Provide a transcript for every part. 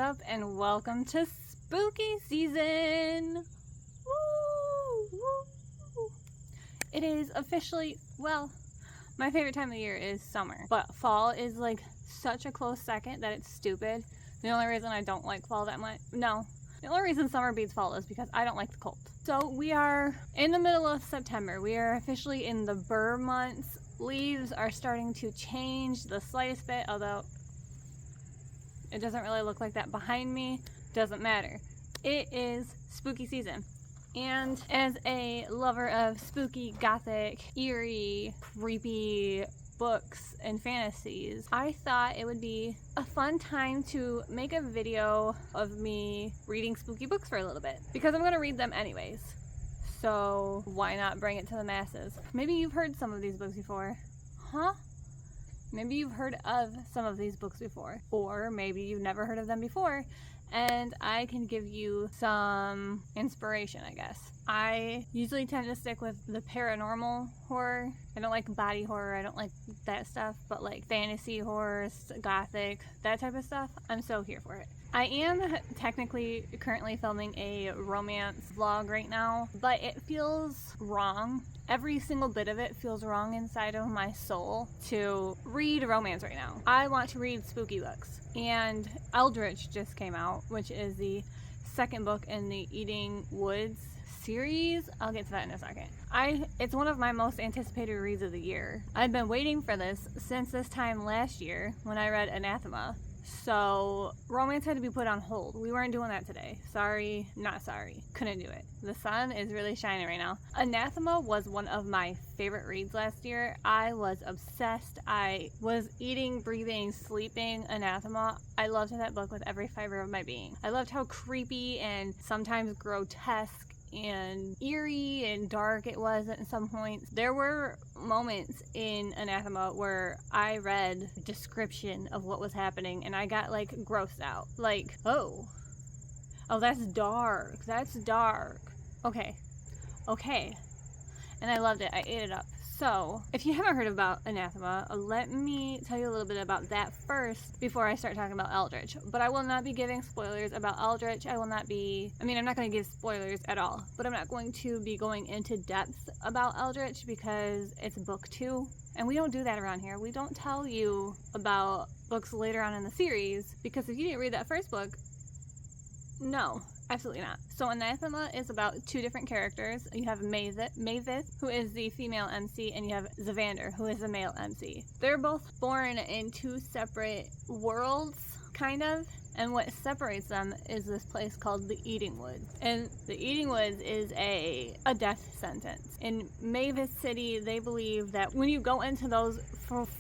up, and welcome to spooky season. Woo! Woo! It is officially, well, my favorite time of the year is summer, but fall is like such a close second that it's stupid. The only reason I don't like fall that much, the only reason summer beats fall is because I don't like the cold. So we are in the middle of September. We are officially in the burr months. Leaves are starting to change the slightest bit, although it doesn't really look like that behind me. Doesn't matter. It is spooky season. And as a lover of spooky, gothic, eerie, creepy books and fantasies, I thought it would be a fun time to make a video of me reading spooky books for a little bit. Because I'm going to read them anyways. So why not bring it to the masses? Maybe you've heard some of these books before. Huh? Maybe you've heard of some of these books before, or maybe you've never heard of them before, and I can give you some inspiration, I guess. I usually tend to stick with the paranormal horror. I don't like body horror, I don't like that stuff, but like fantasy horror, gothic, that type of stuff, I'm so here for it. I am technically currently filming a romance vlog right now, but it feels wrong. Every single bit of it feels wrong inside of my soul to read romance right now. I want to read spooky books. And Eldritch just came out, which is the second book in the Eating Woods series. I'll get to that in a second. It's one of my most anticipated reads of the year. I've been waiting for this since this time last year when I read Anathema. So romance had to be put on hold. We weren't doing that today. Sorry, not sorry. Couldn't do it. The sun is really shining right now. Anathema was one of my favorite reads last year. I was obsessed. I was eating, breathing, sleeping Anathema. I loved that book with every fiber of my being. I loved how creepy and sometimes grotesque and eerie and dark it was at some points. There were moments in Anathema where I read a description of what was happening and I got like grossed out. Like, oh, that's dark. Okay. And I loved it. I ate it up. So, if you haven't heard about Anathema, let me tell you a little bit about that first before I start talking about Eldritch. But I will not be giving spoilers about Eldritch. I'm not going to give spoilers at all. But I'm not going to be going into depth about Eldritch because it's book 2. And we don't do that around here. We don't tell you about books later on in the series because if you didn't read that first book, no. Absolutely not. So Anathema is about 2 different characters. You have Mavis, who is the female MC, and you have Zavander, who is the male MC. They're both born in 2 separate worlds, kind of. And what separates them is this place called the Eating Woods. And the Eating Woods is a death sentence. In Mavis City, they believe that when you go into those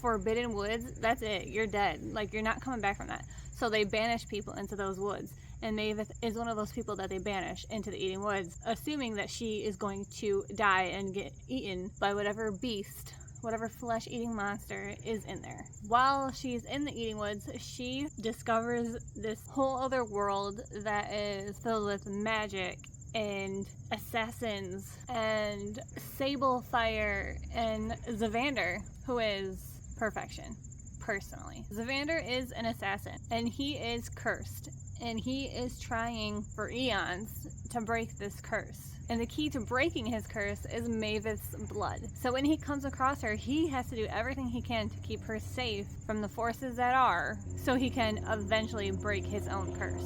forbidden woods, that's it. You're dead. Like, you're not coming back from that. So they banish people into those woods. And Mavis is one of those people that they banish into the Eating Woods, assuming that she is going to die and get eaten by whatever beast, whatever flesh-eating monster is in there. While she's in the Eating Woods, she discovers this whole other world that is filled with magic and assassins and sable fire and Zavander, who is perfection, personally. Zavander is an assassin, and he is cursed. And he is trying for eons to break this curse. And the key to breaking his curse is Mavis' blood. So when he comes across her, he has to do everything he can to keep her safe from the forces that are, so he can eventually break his own curse.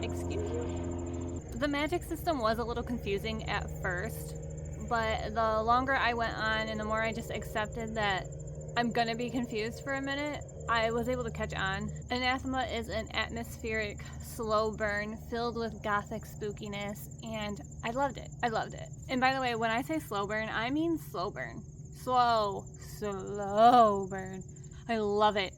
Excuse you? The magic system was a little confusing at first, but the longer I went on and the more I just accepted that I'm gonna be confused for a minute, I was able to catch on. Anathema is an atmospheric, slow burn filled with gothic spookiness, and I loved it. And by the way, when I say slow burn, I mean slow burn. Slow burn. I love it.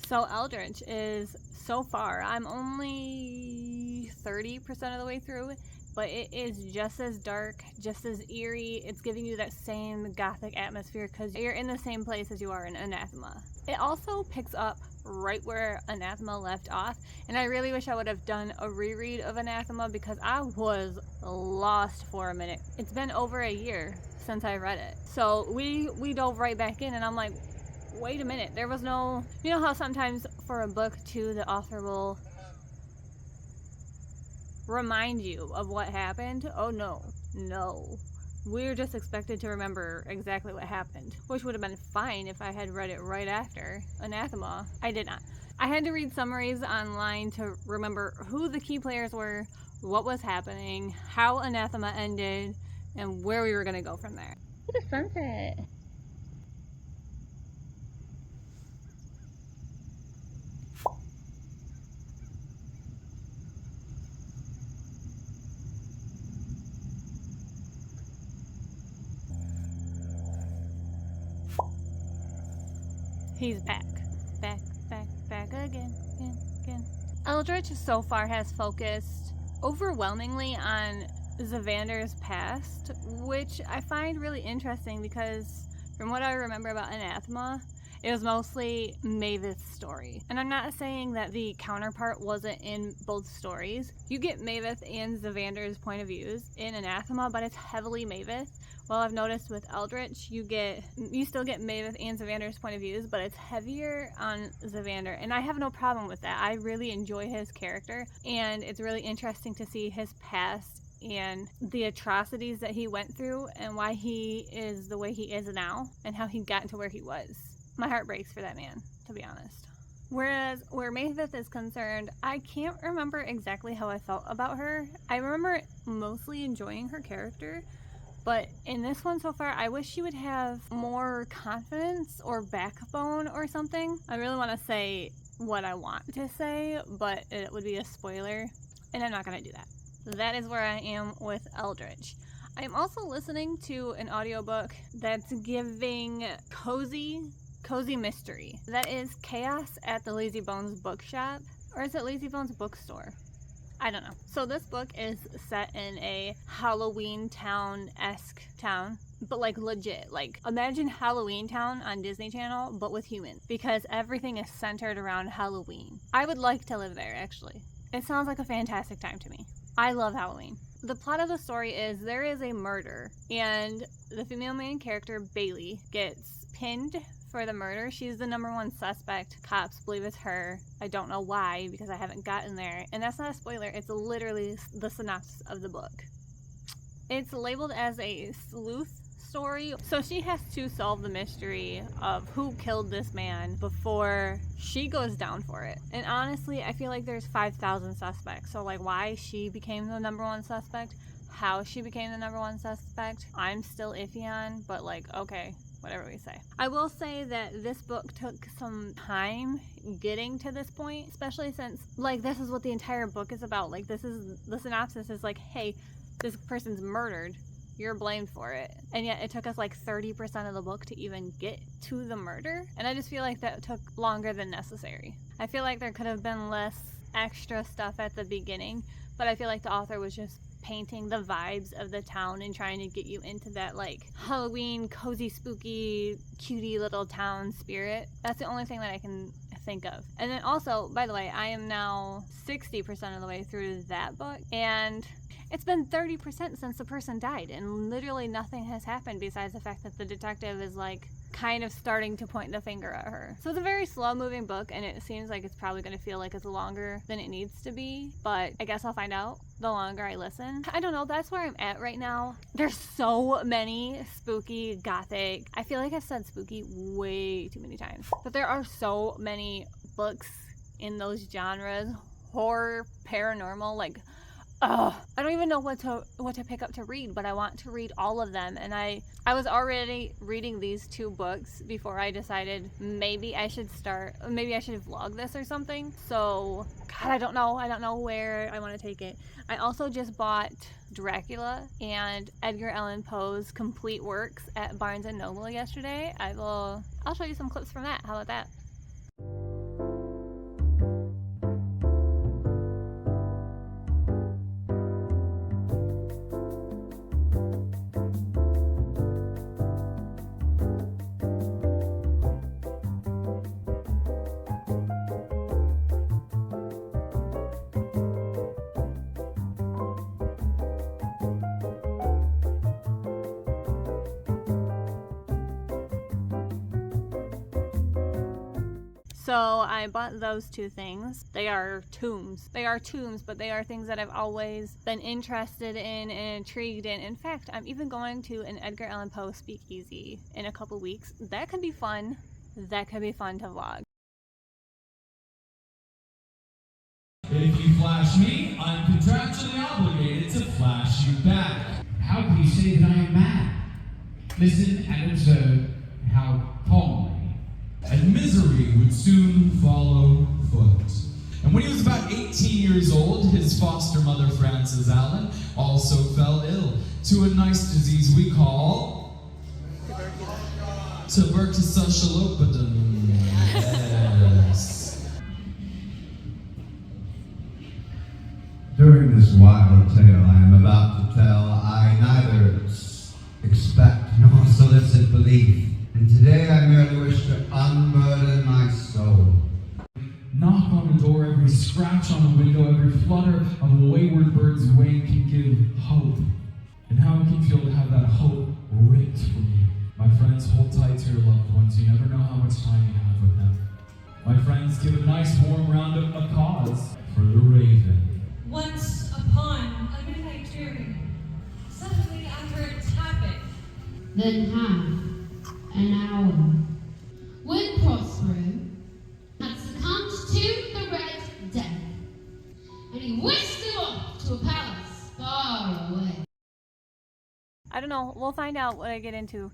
So Eldritch is, so far, I'm only 30% of the way through, but it is just as dark, just as eerie. It's giving you that same gothic atmosphere because you're in the same place as you are in Anathema. It also picks up right where Anathema left off, and I really wish I would have done a reread of Anathema because I was lost for a minute. It's been over a year since I read it. So we dove right back in, and I'm like, wait a minute, there was no... You know how sometimes for a book, too, the author will remind you of what happened? Oh, no. No. We're just expected to remember exactly what happened, which would have been fine if I had read it right after Anathema. I did not. I had to read summaries online to remember who the key players were, what was happening, how Anathema ended, and where we were going to go from there. Look at the sunset. He's back. Back again. Eldritch so far has focused overwhelmingly on Zavander's past, which I find really interesting because from what I remember about Anathema, it was mostly Mavis' story. And I'm not saying that the counterpart wasn't in both stories. You get Mavis and Zavander's point of views in Anathema, but it's heavily Mavis. Well, I've noticed with Eldritch, you still get Mavis and Zavander's point of views, but it's heavier on Zavander. And I have no problem with that. I really enjoy his character, and it's really interesting to see his past and the atrocities that he went through and why he is the way he is now and how he got to where he was. My heart breaks for that man, to be honest. Whereas where Mavis is concerned, I can't remember exactly how I felt about her. I remember mostly enjoying her character, but in this one so far, I wish she would have more confidence or backbone or something. I really want to say what I want to say, but it would be a spoiler, and I'm not going to do that. That is where I am with Eldritch. I'm also listening to an audiobook that's giving cozy mystery. That is Chaos at the Lazy Bones Bookshop. Or is it Lazy Bones Bookstore? I don't know. So this book is set in a Halloween Town-esque town. But like legit. Like imagine Halloween Town on Disney Channel, but with humans. Because everything is centered around Halloween. I would like to live there, actually. It sounds like a fantastic time to me. I love Halloween. The plot of the story is there is a murder. And the female main character, Bailey, gets pinned for the murder. She's the number one suspect. Cops believe it's her. I don't know why because I haven't gotten there. And that's not a spoiler. It's literally the synopsis of the book. It's labeled as a sleuth story. So she has to solve the mystery of who killed this man before she goes down for it. And honestly, I feel like there's 5,000 suspects. So like why she became the number one suspect, how she became the number one suspect, I'm still iffy on, but like, okay. Whatever we say. I will say that this book took some time getting to this point, especially since, like, this is what the entire book is about. Like, this is, the synopsis is like, hey, this person's murdered. You're blamed for it. And yet it took us like 30% of the book to even get to the murder. And I just feel like that took longer than necessary. I feel like there could have been less extra stuff at the beginning, but I feel like the author was just painting the vibes of the town and trying to get you into that like Halloween, cozy, spooky, cutie little town spirit. That's the only thing that I can think of. And then also, by the way, I am now 60% of the way through that book, and it's been 30% since the person died, and literally nothing has happened besides the fact that the detective is like kind of starting to point the finger at her. So it's a very slow moving book, and it seems like it's probably going to feel like it's longer than it needs to be, but I guess I'll find out the longer I listen. I don't know, that's where I'm at right now. There's so many spooky, gothic, I feel like I've said spooky way too many times, but there are so many books in those genres, horror, paranormal, like I don't even know what to pick up to read, but I want to read all of them. And I was already reading these two books before I decided maybe I should vlog this or something. So, God, I don't know where I want to take it. I also just bought Dracula and Edgar Allan Poe's complete works at Barnes & Noble yesterday. I'll show you some clips from that. How about that? So I bought those two things. They are tombs. But they are things that I've always been interested in and intrigued in. In fact, I'm even going to an Edgar Allan Poe Speakeasy in a couple weeks. That could be fun. That could be fun to vlog. If you flash me, I'm contractually obligated to flash you back. How can you say that I am mad? Listen and observe how calmly. And misery would soon follow foot. And when he was about 18 years old, his foster mother, Frances Allan, also fell ill to a nice disease we call tuberculosis. Yes. During this wild tale I am about to tell, I neither expect nor solicit belief. And today I merely wish to unburden my soul. Knock on the door, every scratch on the window, every flutter of a wayward bird's wing can give hope. And how it can feel to have that hope ripped from you. My friends, hold tight to your loved ones. You never know how much time you have with them. My friends, give a nice warm round of applause for the Raven. Once upon a midnight dreary, suddenly I heard tapping. Then half an hour. When Prospero had succumbed to the Red Death, and he whisked him off to a palace far away. I don't know. We'll find out what I get into.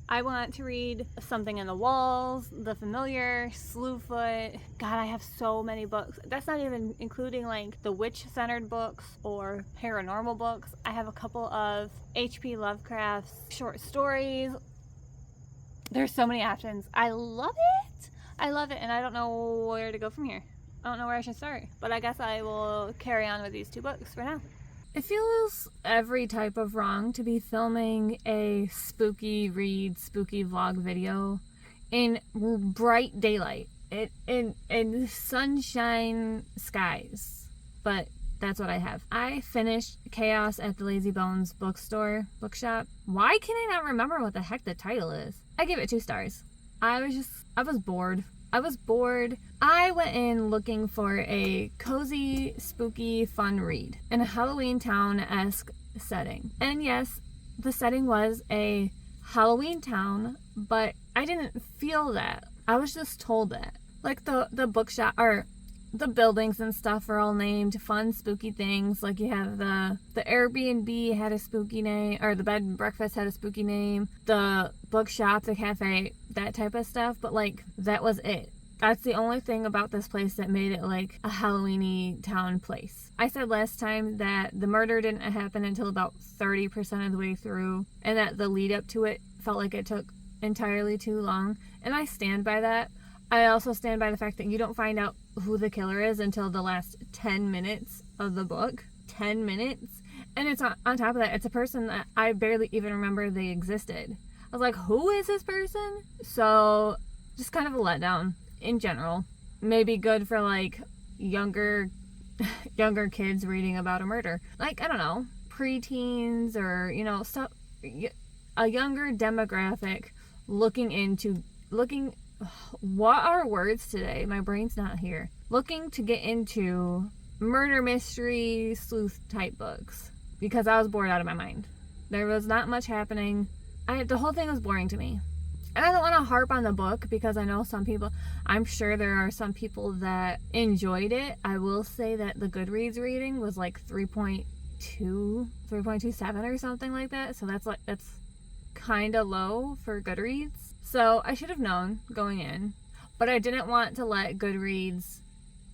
I want to read Something in the Walls, The Familiar, Slewfoot. God, I have so many books. That's not even including like the witch-centered books or paranormal books. I have a couple of H.P. Lovecraft's short stories. There's so many options. I love it. I love it, and I don't know where to go from here. I don't know where I should start, but I guess I will carry on with these two books for now. It feels every type of wrong to be filming a spooky read, spooky vlog video in bright daylight, in sunshine skies, but that's what I have. I finished Chaos at the Lazy Bones Bookshop. Why can I not remember what the heck the title is? I give it 2 stars. I was bored. I went in looking for a cozy, spooky, fun read in a Halloween Town-esque setting. And yes, the setting was a Halloween town, but I didn't feel that. I was just told that. Like the bookshop, or the buildings and stuff are all named fun, spooky things. Like you have the Airbnb had a spooky name, or the bed and breakfast had a spooky name. The bookshop, the cafe, that type of stuff. But like, that was it. That's the only thing about this place that made it like a Halloween-y town place. I said last time that the murder didn't happen until about 30% of the way through, and that the lead up to it felt like it took entirely too long. And I stand by that. I also stand by the fact that you don't find out who the killer is until the last 10 minutes of the book. 10 minutes. And it's on top of that, it's a person that I barely even remember they existed. I was like, who is this person? So, just kind of a letdown in general. Maybe good for like younger kids reading about a murder. Like, I don't know, preteens or, you know, stuff, a younger demographic looking, what are words today? My brain's not here. Looking to get into murder mystery sleuth type books, because I was bored out of my mind. There was not much happening. The whole thing was boring to me. And I don't want to harp on the book, because I know I'm sure there are some people that enjoyed it. I will say that the Goodreads reading was like 3.2, 3.27 or something like that. So that's kind of low for Goodreads. So I should have known going in, but I didn't want to let Goodreads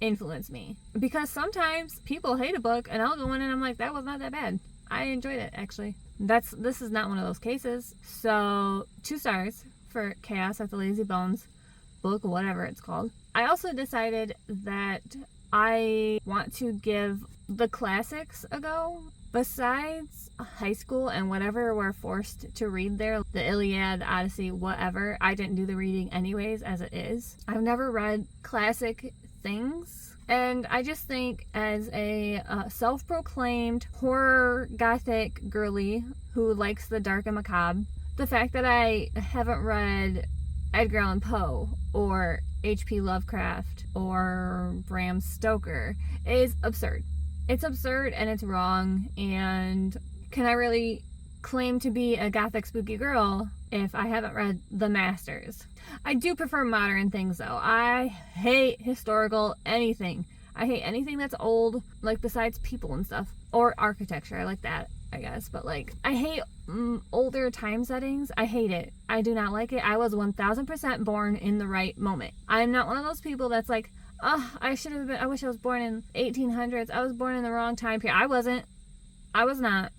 influence me, because sometimes people hate a book and I'll go in and I'm like, that was not that bad. I enjoyed it, actually. This is not one of those cases. So 2 stars for Chaos at the Lazy Bones book, whatever it's called. I also decided that I want to give the classics a go. Besides high school and whatever we're forced to read there, the Iliad, Odyssey, whatever, I didn't do the reading anyways as it is. I've never read classic things, and I just think as a self-proclaimed horror gothic girly who likes the dark and macabre, the fact that I haven't read Edgar Allan Poe or H.P. Lovecraft or Bram Stoker is absurd. It's absurd and it's wrong, and can I really claim to be a gothic spooky girl if I haven't read the masters? I do prefer modern things though. I hate historical anything. I hate anything that's old, like besides people and stuff, or architecture. I like that, I guess, but like I hate older time settings. I hate it. I do not like it. I was 1000% born in the right moment. I'm not one of those people that's like, oh, I wish I was born in 1800s. I was born in the wrong time period. I wasn't. I was not.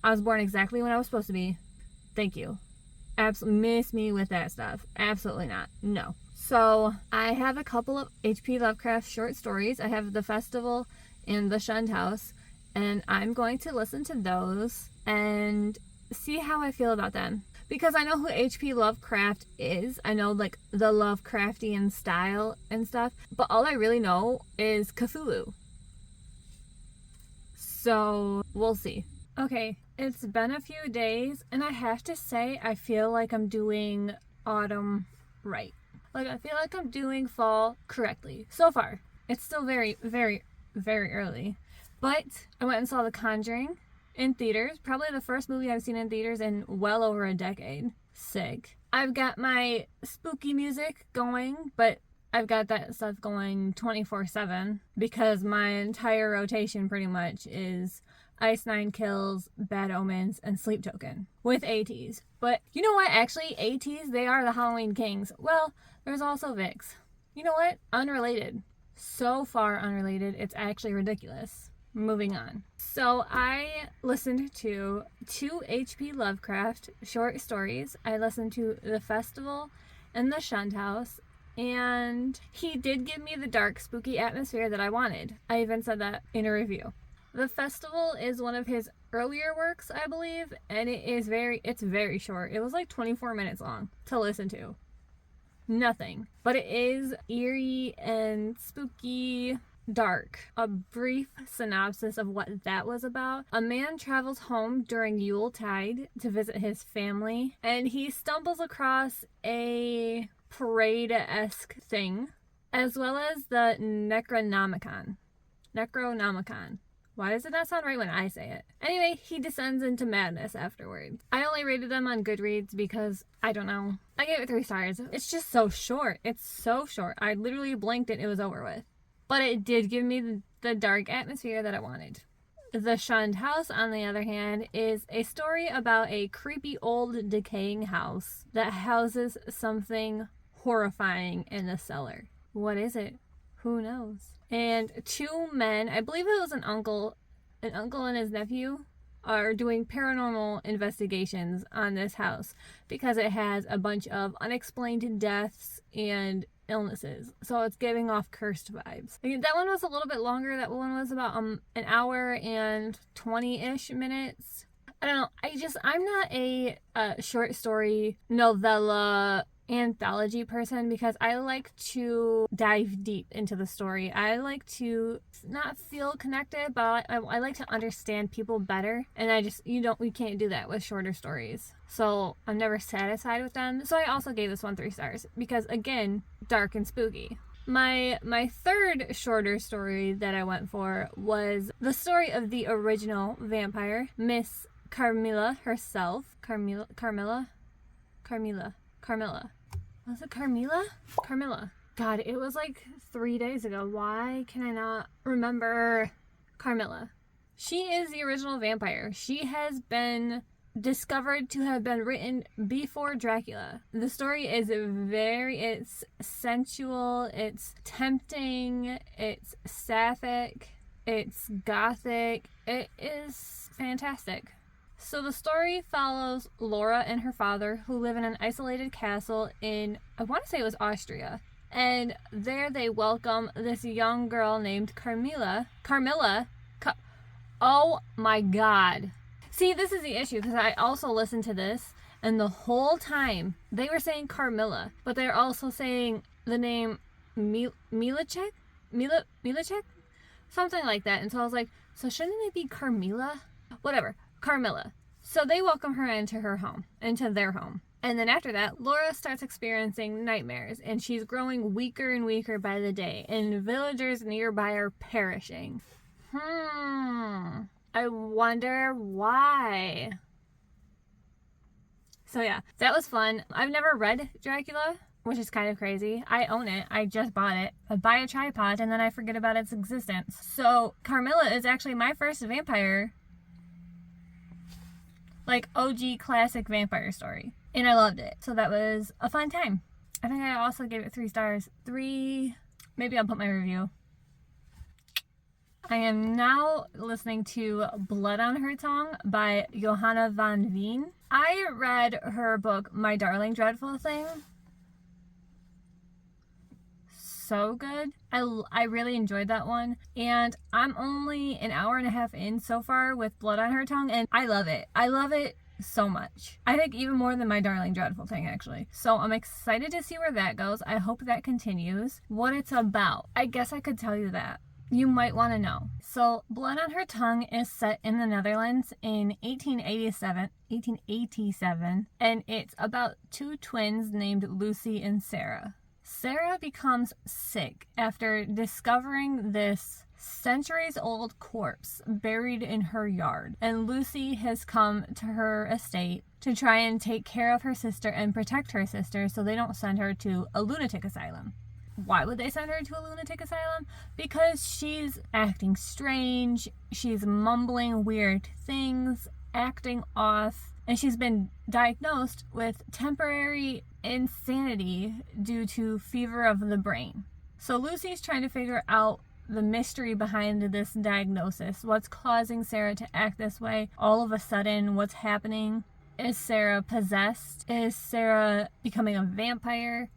I was born exactly when I was supposed to be. Thank you. Absolutely miss me with that stuff. Absolutely not. No. So I have a couple of H.P. Lovecraft short stories. I have The Festival and The Shunned House, and I'm going to listen to those and see how I feel about them. Because I know who H.P. Lovecraft is. I know like the Lovecraftian style and stuff, but all I really know is Cthulhu. So we'll see. Okay, it's been a few days, and I have to say I feel like I'm doing autumn right. Like, I feel like I'm doing fall correctly. So far. It's still very, very, very early. But I went and saw The Conjuring in theaters. Probably the first movie I've seen in theaters in well over a decade. Sick. I've got my spooky music going, but I've got that stuff going 24/7 because my entire rotation pretty much is Ice Nine Kills, Bad Omens, and Sleep Token with ATs. But you know what? Actually, ATs, they are the Halloween kings. Well, there's also Vicks. You know what? Unrelated. So far unrelated, it's actually ridiculous. Moving on. So I listened to 2 H.P. Lovecraft short stories. I listened to The Festival and The Shunned House, and he did give me the dark, spooky atmosphere that I wanted. I even said that in a review. The Festival is one of his earlier works, I believe, and it's very short. It was like 24 minutes long to listen to. Nothing. But it is eerie and spooky, dark. A brief synopsis of what that was about. A man travels home during Yuletide to visit his family, and he stumbles across a parade-esque thing, as well as the Necronomicon. Why does it not sound right when I say it? Anyway, he descends into madness afterward. I only rated them on Goodreads because, I don't know. I gave it 3 stars. It's just so short. It's so short. I literally blinked it was over with. But it did give me the dark atmosphere that I wanted. The Shunned House, on the other hand, is a story about a creepy old decaying house that houses something horrifying in the cellar. What is it? Who knows? And 2 men, I believe it was an uncle and his nephew, are doing paranormal investigations on this house because it has a bunch of unexplained deaths and illnesses. So it's giving off cursed vibes. That one was a little bit longer. That one was about an hour and 20-ish minutes. I don't know. I'm not a short story novella anthology person because I like to dive deep into the story. I like to not feel connected, but I like to understand people better, and we can't do that with shorter stories. So I'm never satisfied with them. So I also gave this one 3 stars because, again, dark and spooky. My third shorter story that I went for was the story of the original vampire, Miss Carmilla herself. Carmilla. Was it Carmilla? Carmilla. God, it was like 3 days ago. Why can I not remember Carmilla? She is the original vampire. She has been discovered to have been written before Dracula. The story is it's sensual, it's tempting, it's sapphic, it's gothic. It is fantastic. So the story follows Laura and her father, who live in an isolated castle in, I want to say it was Austria. And there they welcome this young girl named Carmilla. Oh my god. See, this is the issue, because I also listened to this, and the whole time they were saying Carmilla, but they're also saying the name Milacek? Something like that. And so I was like, so shouldn't it be Carmilla? Whatever. Carmilla. So they welcome her into their home. And then after that, Laura starts experiencing nightmares, and she's growing weaker and weaker by the day, and villagers nearby are perishing. I wonder why. So yeah, that was fun. I've never read Dracula, which is kind of crazy. I own it. I just bought it. I buy a tripod and then I forget about its existence. So Carmilla is actually my first vampire, like OG classic vampire story. And I loved it. So that was a fun time. I think I also gave it 3 stars. 3, maybe I'll put my review. I am now listening to Blood on Her Tongue by Johanna van Veen. I read her book, My Darling Dreadful Thing. So good. I really enjoyed that one. And I'm only an hour and a half in so far with Blood on Her Tongue, and I love it. I love it so much. I think even more than My Darling Dreadful Thing, actually. So I'm excited to see where that goes. I hope that continues. What it's about, I guess I could tell you that. You might want to know. So, Blood on Her Tongue is set in the Netherlands in 1887, and it's about 2 twins named Lucy and Sarah. Sarah becomes sick after discovering this centuries-old corpse buried in her yard, and Lucy has come to her estate to try and take care of her sister and protect her sister so they don't send her to a lunatic asylum. Why would they send her to a lunatic asylum? Because she's acting strange, she's mumbling weird things, acting off, and she's been diagnosed with temporary insanity due to fever of the brain. So Lucy's trying to figure out the mystery behind this diagnosis. What's causing Sarah to act this way all of a sudden? What's happening? Is Sarah possessed? Is Sarah becoming a vampire?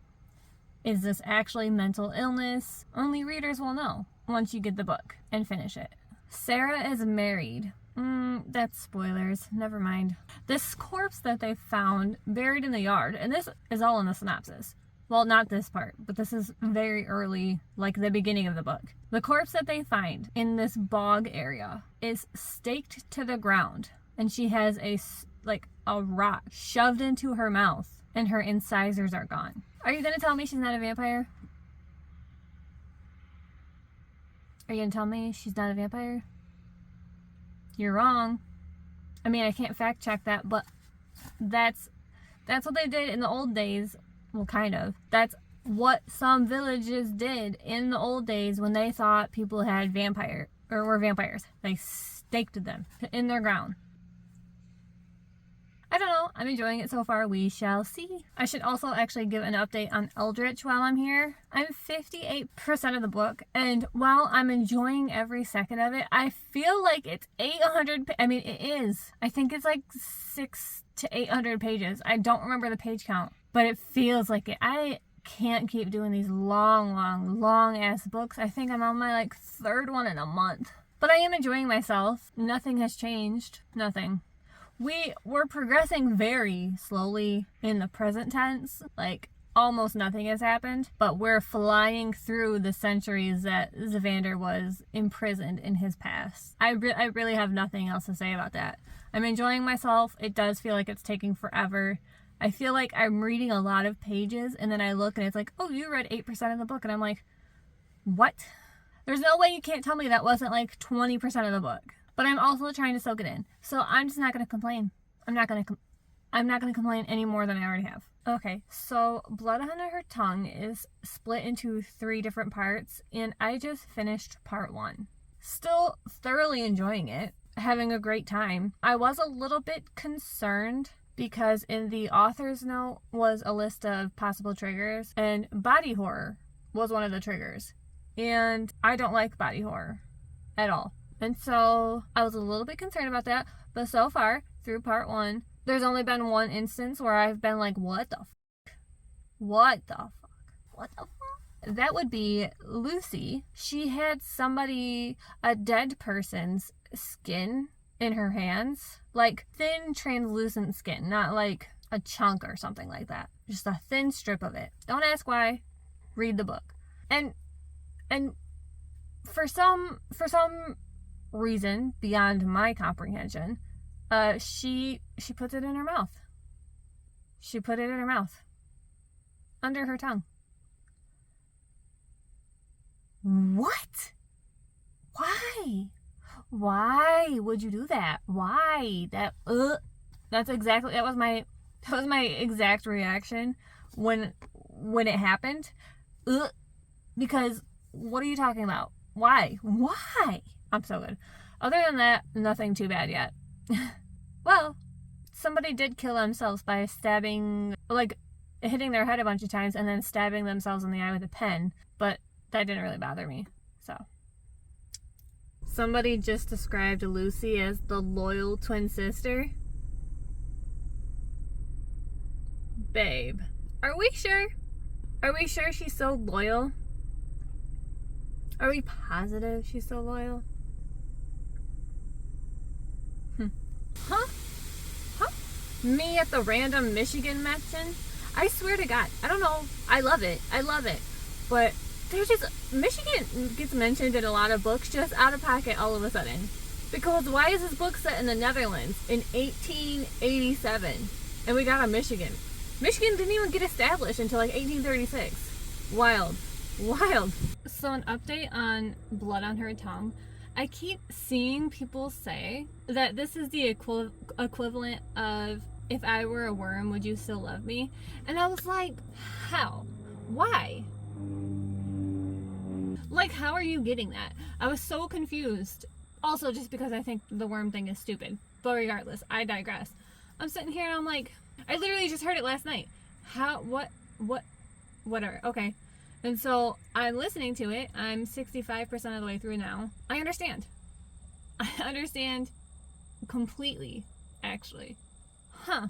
Is this actually mental illness? Only readers will know once you get the book and finish it. Sarah is married. That's spoilers. Never mind. This corpse that they found buried in the yard, and this is all in the synopsis. Well, not this part, but this is very early, like the beginning of the book. The corpse that they find in this bog area is staked to the ground, and she has a rock shoved into her mouth, and her incisors are gone. Are you going to tell me she's not a vampire? Are you going to tell me she's not a vampire? You're wrong. I mean, I can't fact check that, but that's what they did in the old days. Well, kind of. That's what some villages did in the old days when they thought people had were vampires. They staked them in their ground. I don't know. I'm enjoying it so far. We shall see. I should also actually give an update on Eldritch while I'm here. I'm 58% of the book, and while I'm enjoying every second of it, I feel like it's 800. I mean, it is. I think it's like 600 to 800 pages. I don't remember the page count, but it feels like it. I can't keep doing these long ass books. I think I'm on my 3rd one in a month. But I am enjoying myself. Nothing has changed. Nothing. We're progressing very slowly in the present tense. Almost nothing has happened, but we're flying through the centuries that Zavander was imprisoned in his past. I really have nothing else to say about that. I'm enjoying myself. It does feel like it's taking forever. I feel like I'm reading a lot of pages, and then I look and it's like, oh, you read 8% of the book, and I'm like, what? There's no way you can't tell me that wasn't 20% of the book. But I'm also trying to soak it in. So I'm just not going to complain. I'm not going to complain any more than I already have. Okay, so Blood on Her Tongue is split into 3 different parts, and I just finished part 1. Still thoroughly enjoying it, having a great time. I was a little bit concerned because in the author's note was a list of possible triggers, and body horror was one of the triggers. And I don't like body horror at all. And so I was a little bit concerned about that, but so far, through part 1, there's only been one instance where I've been like, what the fuck? What the fuck? What the fuck? That would be Lucy. She had a dead person's skin in her hands. Thin, translucent skin, not a chunk or something like that. Just a thin strip of it. Don't ask why. Read the book. And for some reason beyond my comprehension, she puts it in her mouth. She put it in her mouth. Under her tongue. What? Why? Why would you do that? Why? That was my exact reaction when it happened. Because what are you talking about? Why? I'm so good. Other than that, nothing too bad yet. Well, somebody did kill themselves by stabbing, like, hitting their head a bunch of times and then stabbing themselves in the eye with a pen, but that didn't really bother me, so. Somebody just described Lucy as the loyal twin sister. Babe, are we sure? Are we sure she's so loyal? Are we positive she's so loyal? Huh? Me at the random Michigan mention? I swear to God, I don't know. I love it. But there's just, Michigan gets mentioned in a lot of books just out of pocket all of a sudden. Because why is this book set in the Netherlands in 1887? And we got a Michigan. Michigan didn't even get established until like 1836. Wild. So an update on Blood on Her Tongue. I keep seeing people say that this is the equivalent of If I Were a Worm, Would You Still Love Me? And I was like, how? Why? Like, how are you getting that? I was so confused. Also, just because I think the worm thing is stupid. But regardless, I digress. I'm sitting here and I'm like, I literally just heard it last night. Whatever. Okay. And so I'm listening to it. I'm 65% of the way through now. I understand completely, actually. Huh.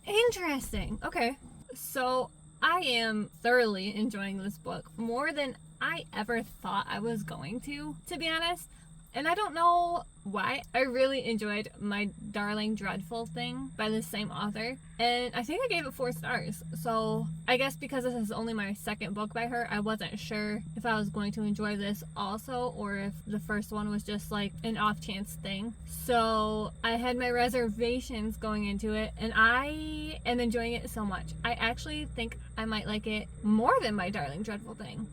Interesting. Okay. So I am thoroughly enjoying this book more than I ever thought I was going to be honest. And I don't know why. I really enjoyed My Darling Dreadful Thing by the same author. And I think I gave it 4 stars. So I guess because this is only my second book by her, I wasn't sure if I was going to enjoy this also or if the first one was just like an off chance thing. So I had my reservations going into it and I am enjoying it so much. I actually think I might like it more than My Darling Dreadful Thing.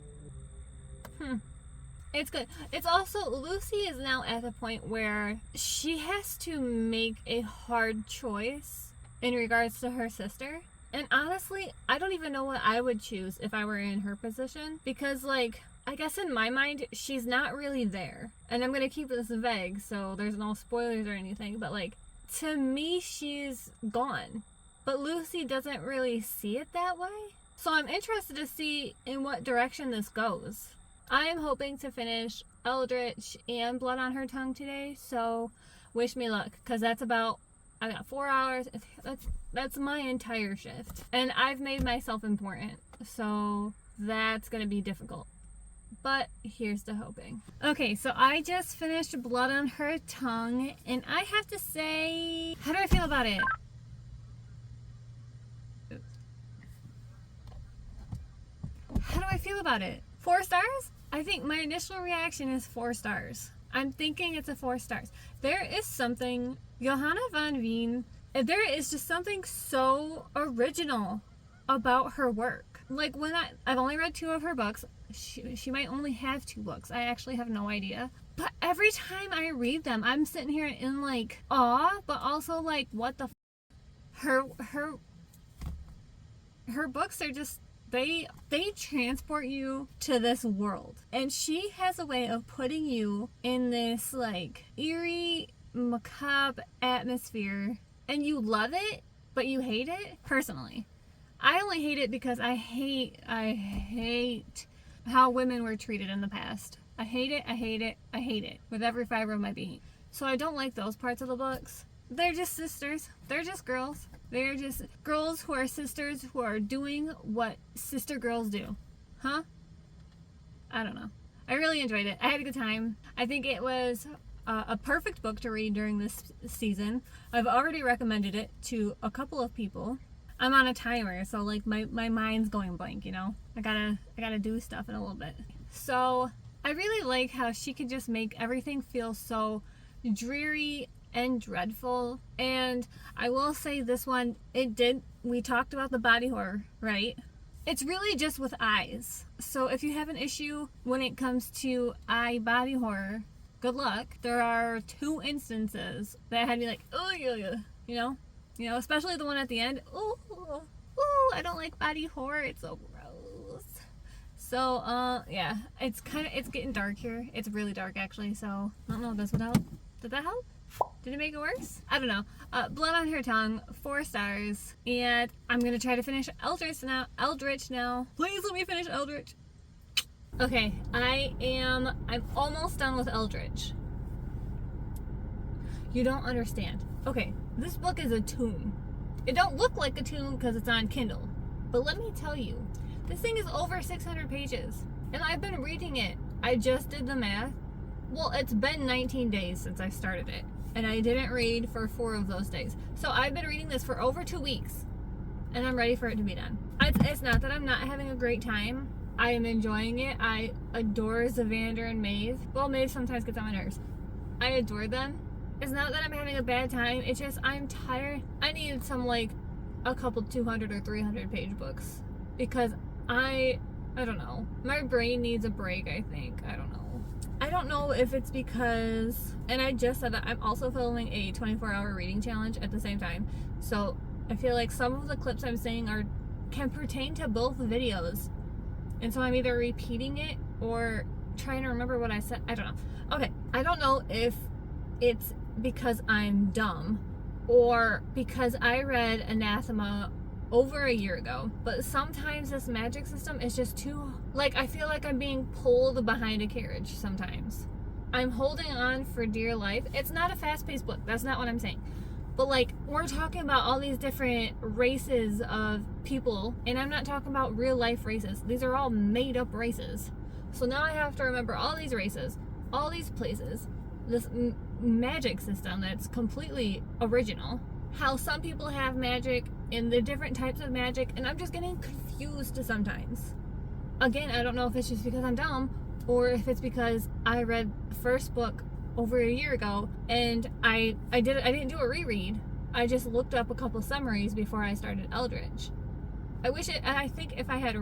It's good. It's also, Lucy is now at the point where she has to make a hard choice in regards to her sister. And honestly, I don't even know what I would choose if I were in her position. Because, like, I guess in my mind, she's not really there. And I'm going to keep this vague, so there's no spoilers or anything. But, like, to me, she's gone. But Lucy doesn't really see it that way. So I'm interested to see in what direction this goes. I am hoping to finish Eldritch and Blood on Her Tongue today, so wish me luck, because I got 4 hours, that's my entire shift, and I've made myself important, so that's going to be difficult, but here's to hoping. Okay, so I just finished Blood on Her Tongue, and I have to say, how do I feel about it? How do I feel about it? 4 stars? I think my initial reaction is 4 stars. I'm thinking it's a 4 stars. There is something, Johanna van Veen, there is just something so original about her work. Like when I've only read 2 of her books. She might only have 2 books. I actually have no idea. But every time I read them, I'm sitting here in like awe, but also like, what the her books are just, they transport you to this world. And she has a way of putting you in this like eerie, macabre atmosphere. And you love it, but you hate it. Personally, I only hate it because I hate how women were treated in the past. I hate it with every fiber of my being. So I don't like those parts of the books. They're just sisters. They're just girls. They're just girls who are sisters who are doing what sister girls do. Huh? I don't know. I really enjoyed it. I had a good time. I think it was a perfect book to read during this season. I've already recommended it to a couple of people. I'm on a timer, so like my mind's going blank, you know? I gotta do stuff in a little bit. So I really like how she could just make everything feel so dreary and dreadful. And I will say this one, we talked about the body horror, right? It's really just with eyes. So if you have an issue when it comes to eye body horror, good luck. There are 2 instances that had me like, oh, yeah, you know, especially the one at the end. Oh, I don't like body horror. It's so gross. So, yeah, it's getting dark here. It's really dark, actually. So I don't know if this would help. Did that help? Did it make it worse? I don't know. Blood on Her Tongue, 4 stars. And I'm gonna try to finish Eldritch now. Please let me finish Eldritch. Okay, I'm almost done with Eldritch. You don't understand. Okay, this book is a tome. It don't look like a tome because it's on Kindle. But let me tell you, this thing is over 600 pages. And I've been reading it. I just did the math. Well, it's been 19 days since I started it. And I didn't read for 4 of those days. So I've been reading this for over 2 weeks. And I'm ready for it to be done. It's not that I'm not having a great time. I am enjoying it. I adore Zavander and Maeve. Well, Maeve sometimes gets on my nerves. I adore them. It's not that I'm having a bad time. It's just I'm tired. I need some like a couple 200 or 300 page books. Because I don't know. My brain needs a break, I think. I don't know. I don't know if it's because, and I just said that I'm also filming a 24-hour reading challenge at the same time. So I feel like some of the clips I'm saying can pertain to both videos. And so I'm either repeating it or trying to remember what I said. I don't know. Okay, I don't know if it's because I'm dumb or because I read Anathema over a year ago, but sometimes this magic system is just too, like, I feel like I'm being pulled behind a carriage sometimes. I'm holding on for dear life. It's not a fast-paced book. That's not what I'm saying. But, like, we're talking about all these different races of people, and I'm not talking about real-life races. These are all made-up races. So now I have to remember all these races, all these places, this magic system that's completely original, how some people have magic and the different types of magic, and I'm just getting confused sometimes. Again, I don't know if it's just because I'm dumb or if it's because I read the first book over a year ago and I didn't do a reread. I just looked up a couple summaries before I started Eldritch. I think if I had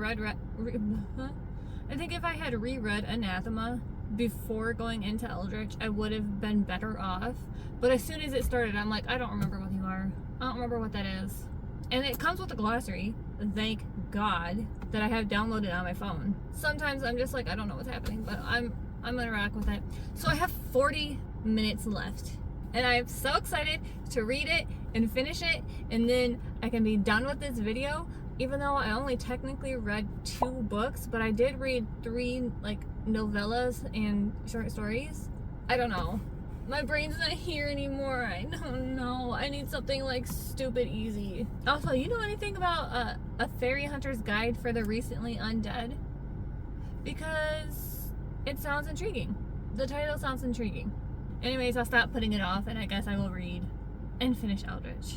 reread Anathema before going into Eldritch, I would have been better off. But as soon as it started, I'm like, I don't remember what you are. I don't remember what that is. And it comes with a glossary. Thank God that I have downloaded on my phone. Sometimes I'm just like, I don't know what's happening, but I'm gonna rock with it. So I have 40 minutes left. And I'm so excited to read it and finish it, and then I can be done with this video, even though I only technically read 2 books, but I did read 3 like novellas and short stories. I don't know. My brain's not here anymore. I don't know. I need something like stupid easy. Also, you know anything about a fairy hunter's guide for the recently undead? Because it sounds intriguing. The title sounds intriguing. Anyways, I'll stop putting it off and I guess I will read and finish Eldritch.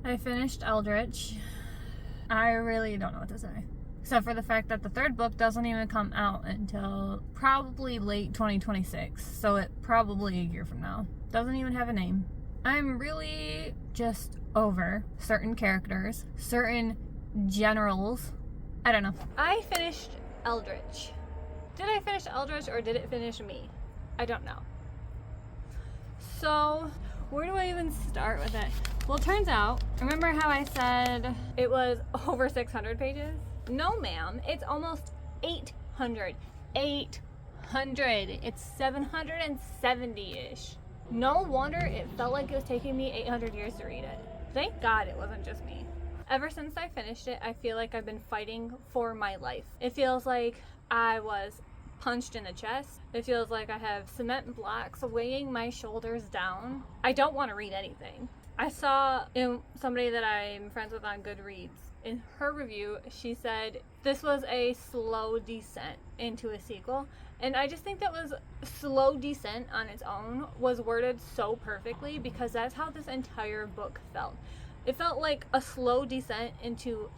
I finished Eldritch. I really don't know what to say. Except for the fact that the 3rd book doesn't even come out until probably late 2026. So it probably a year from now. Doesn't even have a name. I'm really just over certain characters, certain generals. I don't know. I finished Eldritch. Did I finish Eldritch or did it finish me? I don't know. So where do I even start with it? Well, it turns out, remember how I said it was over 600 pages? No, ma'am. It's almost 800. 800. It's 770-ish. No wonder it felt like it was taking me 800 years to read it. Thank God it wasn't just me. Ever since I finished it, I feel like I've been fighting for my life. It feels like I was punched in the chest. It feels like I have cement blocks weighing my shoulders down. I don't want to read anything. I saw somebody that I'm friends with on Goodreads. In her review, she said this was a slow descent into a sequel. And I just think that was slow descent on its own was worded so perfectly because that's how this entire book felt. It felt like a slow descent into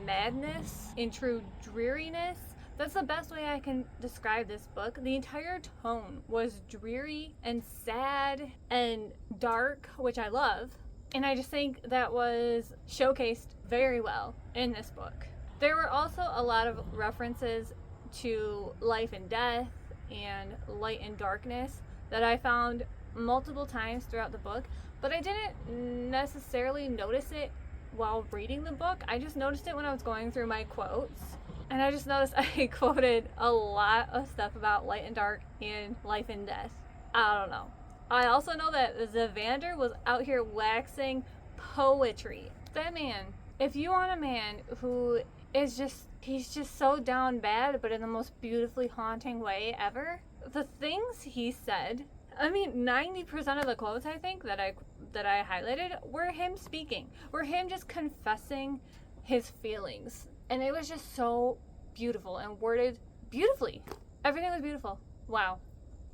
madness, into dreariness That's the best way I can describe this book. The entire tone was dreary and sad and dark, which I love. And I just think that was showcased very well in this book. There were also a lot of references to life and death and light and darkness that I found multiple times throughout the book, but I didn't necessarily notice it while reading the book. I just noticed it when I was going through my quotes. And I just noticed I quoted a lot of stuff about light and dark and life and death. I don't know. I also know that Zavander was out here waxing poetry. That man, if you want a man who is he's just so down bad, but in the most beautifully haunting way ever, the things he said, I mean, 90% of the quotes I think that I highlighted were him speaking, were him just confessing his feelings. And it was just so beautiful and worded beautifully. Everything was beautiful. Wow.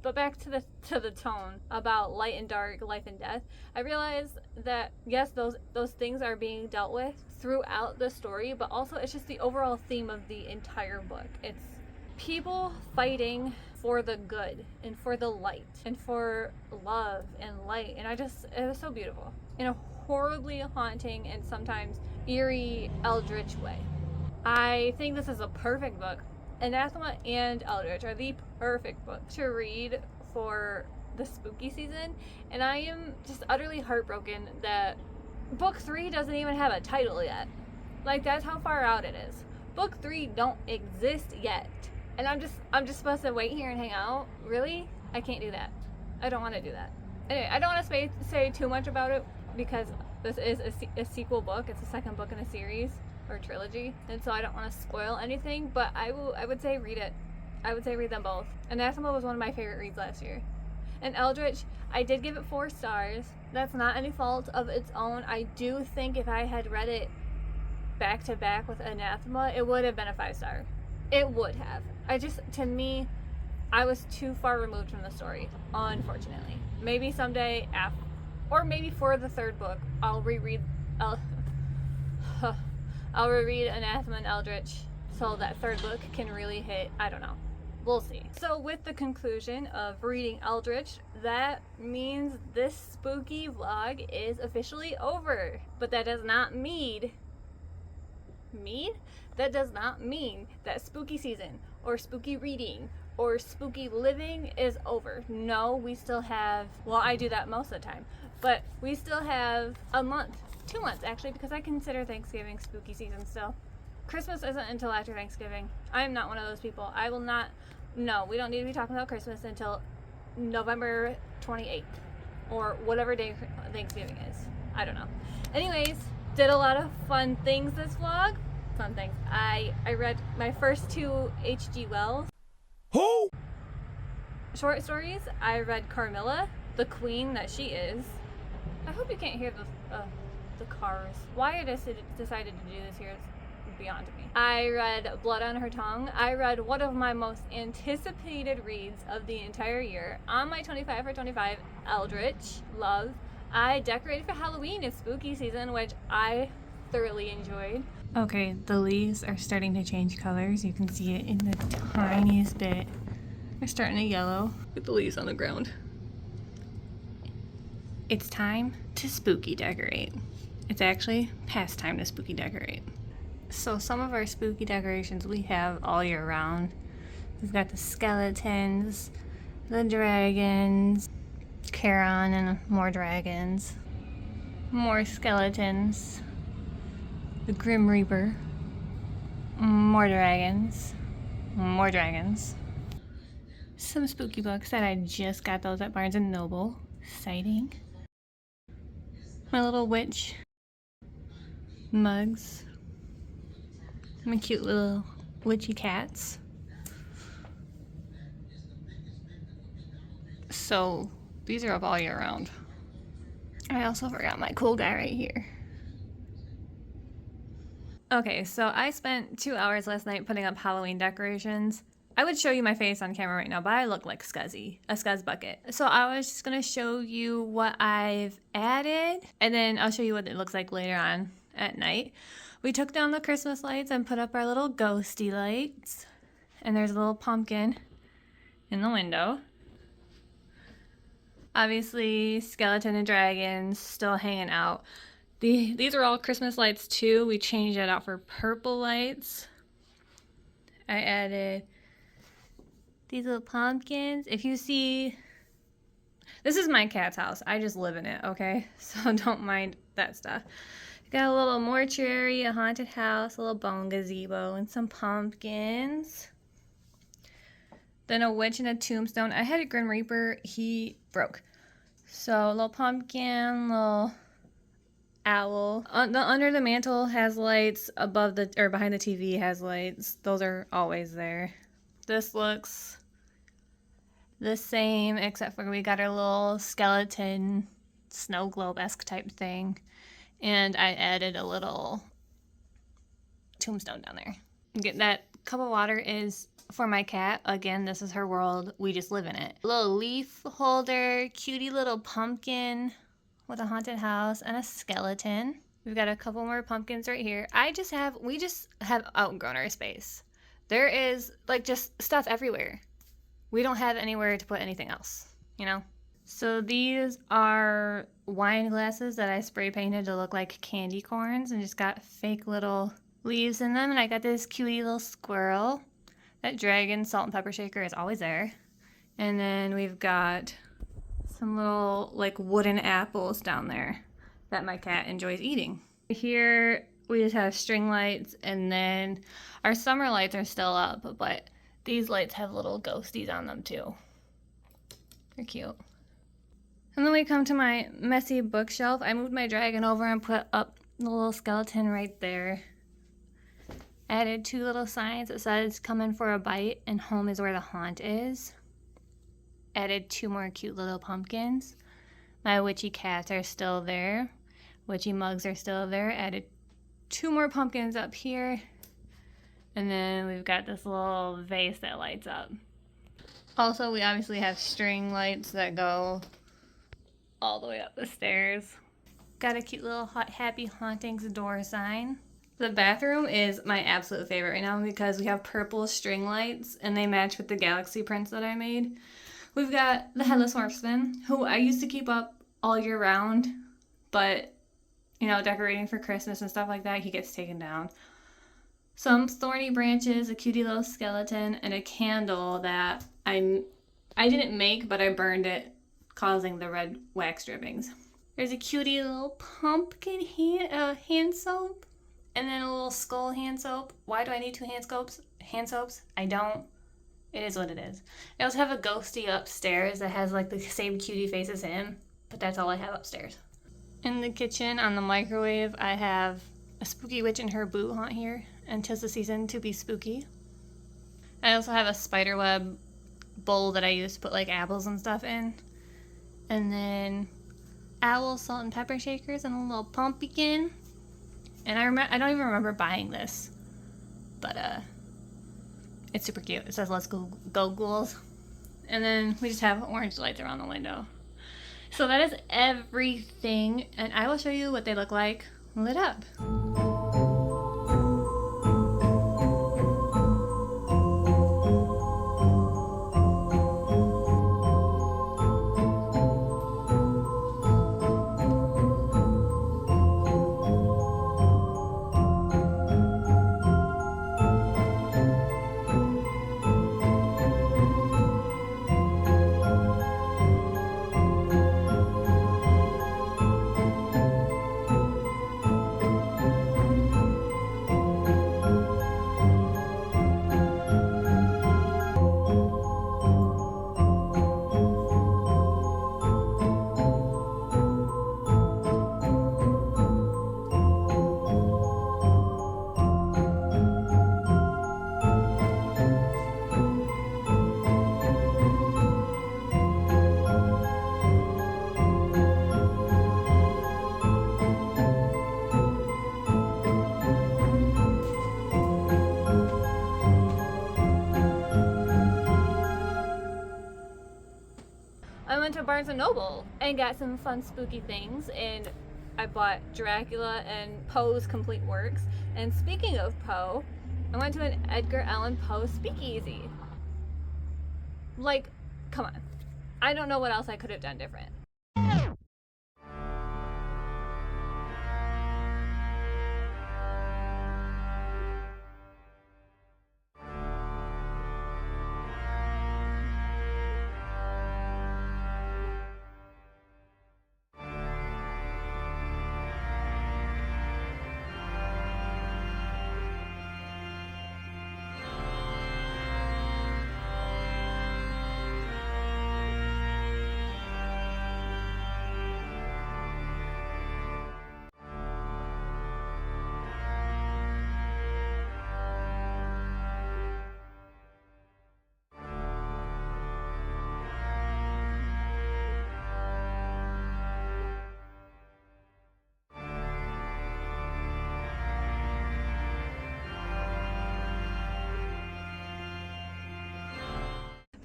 But back to the tone about light and dark, life and death. I realized that yes, those things are being dealt with throughout the story, but also it's just the overall theme of the entire book. It's people fighting for the good and for the light and for love and light. And it was so beautiful in a horribly haunting and sometimes eerie Eldritch way. I think this is a perfect book. Anathema and Eldritch are the perfect book to read for the spooky season, and I am just utterly heartbroken that book 3 doesn't even have a title yet. Like, that's how far out it is. Book 3 don't exist yet, and I'm just supposed to wait here and hang out? Really? I can't do that. I don't want to do that. Anyway, I don't want to say too much about it because this is a sequel book. It's the second book in a series or trilogy, and so I don't want to spoil anything, but I would say read it. I would say read them both. Anathema was one of my favorite reads last year. And Eldritch, I did give it 4 stars. That's not any fault of its own. I do think if I had read it back to back with Anathema, it would have been a 5-star. It would have. To me, I was too far removed from the story, unfortunately. Maybe someday, or maybe for the 3rd book, I'll reread Anathema and Eldritch so that 3rd book can really hit. I don't know. We'll see. So with the conclusion of reading Eldritch, that means this spooky vlog is officially over. But that does not mean that spooky season or spooky reading or spooky living is over. No, we still have, well, I do that most of the time, but we still have a month. 2 months actually, because I consider Thanksgiving spooky season still. Christmas isn't until after Thanksgiving. I am not one of those people. I will not. No, we don't need to be talking about Christmas until November 28th or whatever day Thanksgiving is. I don't know. Anyways, did a lot of fun things this vlog. Fun things. I read my first 2 H.G. Wells short stories. I read Carmilla, the queen that she is. I hope you can't hear the cars. Why I decided to do this here is beyond me. I read Blood on Her Tongue. I read one of my most anticipated reads of the entire year on my 25 for 25, Eldritch. Love. I decorated for Halloween. It's spooky season, which I thoroughly enjoyed. Okay, the leaves are starting to change colors. You can see it in the tiniest bit. They're starting to yellow. Look at the leaves on the ground. It's time to spooky decorate. It's actually past time to spooky decorate. So some of our spooky decorations we have all year round. We've got the skeletons, the dragons, Charon and more dragons, more skeletons, the Grim Reaper, more dragons, some spooky books that I just got those at Barnes & Noble. Exciting. My little witch mugs. My cute little witchy cats. So these are up all year round. I also forgot my cool guy right here. Okay, so I spent 2 hours last night putting up Halloween decorations. I would show you my face on camera right now, but I look like Scuzzy, a Scuzz bucket. So I was just gonna show you what I've added, and then I'll show you what it looks like later on at night. We took down the Christmas lights and put up our little ghosty lights. And there's a little pumpkin in the window. Obviously, skeleton and dragons still hanging out. These are all Christmas lights too. We changed it out for purple lights. I added these little pumpkins. If you see, this is my cat's house. I just live in it, okay? So don't mind that stuff. Got a little mortuary, a haunted house, a little bone gazebo, and some pumpkins. Then a witch and a tombstone. I had a Grim Reaper. He broke. So a little pumpkin, little owl. Under the mantle has lights. Above the or behind the TV has lights. Those are always there. This looks the same except for we got our little skeleton snow globe-esque type thing. And I added a little tombstone down there. Get that cup of water is for my cat. Again, this is her world. We just live in it. A little leaf holder, cutie little pumpkin with a haunted house and a skeleton. We've got a couple more pumpkins right here. We just have outgrown our space. There is like just stuff everywhere. We don't have anywhere to put anything else, you know? So these are wine glasses that I spray painted to look like candy corns and just got fake little leaves in them. And I got this cutie little squirrel. That dragon salt and pepper shaker is always there. And then we've got some little like wooden apples down there that my cat enjoys eating. Here we just have string lights, and then our summer lights are still up, but these lights have little ghosties on them too. They're cute. And then we come to my messy bookshelf. I moved my dragon over and put up the little skeleton right there. Added 2 little signs that says come in for a bite and home is where the haunt is. Added 2 more cute little pumpkins. My witchy cats are still there. Witchy mugs are still there. Added 2 more pumpkins up here. And then we've got this little vase that lights up. Also, we obviously have string lights that go all the way up the stairs. Got a cute little happy hauntings door sign. The bathroom is my absolute favorite right now because we have purple string lights and they match with the galaxy prints that I made. We've got the Headless Horseman, who I used to keep up all year round, but, you know, decorating for Christmas and stuff like that, he gets taken down. Some thorny branches, a cutie little skeleton, and a candle that I didn't make, but I burned it, causing the red wax drippings. There's a cutie little pumpkin hand soap. And then a little skull hand soap. Why do I need 2 hand soaps? I don't. It is what it is. I also have a ghosty upstairs that has like the same cutie face as him, but that's all I have upstairs. In the kitchen on the microwave, I have a spooky witch and her boo haunt here, and 'tis the season to be spooky. I also have a spiderweb bowl that I use to put like apples and stuff in. And then owl salt and pepper shakers and a little pumpkin. And I don't even remember buying this, but it's super cute. It says let's go ghouls. And then we just have orange lights around the window. So that is everything, and I will show you what they look like lit up. I went to Barnes & Noble and got some fun spooky things, and I bought Dracula and Poe's complete works. And speaking of Poe, I went to an Edgar Allan Poe Speakeasy. Like, come on. I don't know what else I could have done different.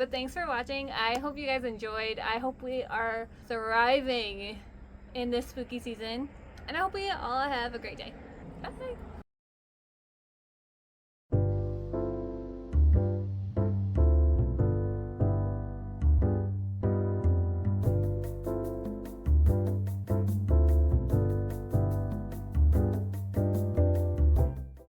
But thanks for watching. I hope you guys enjoyed. I hope we are thriving in this spooky season. And I hope we all have a great day. Bye.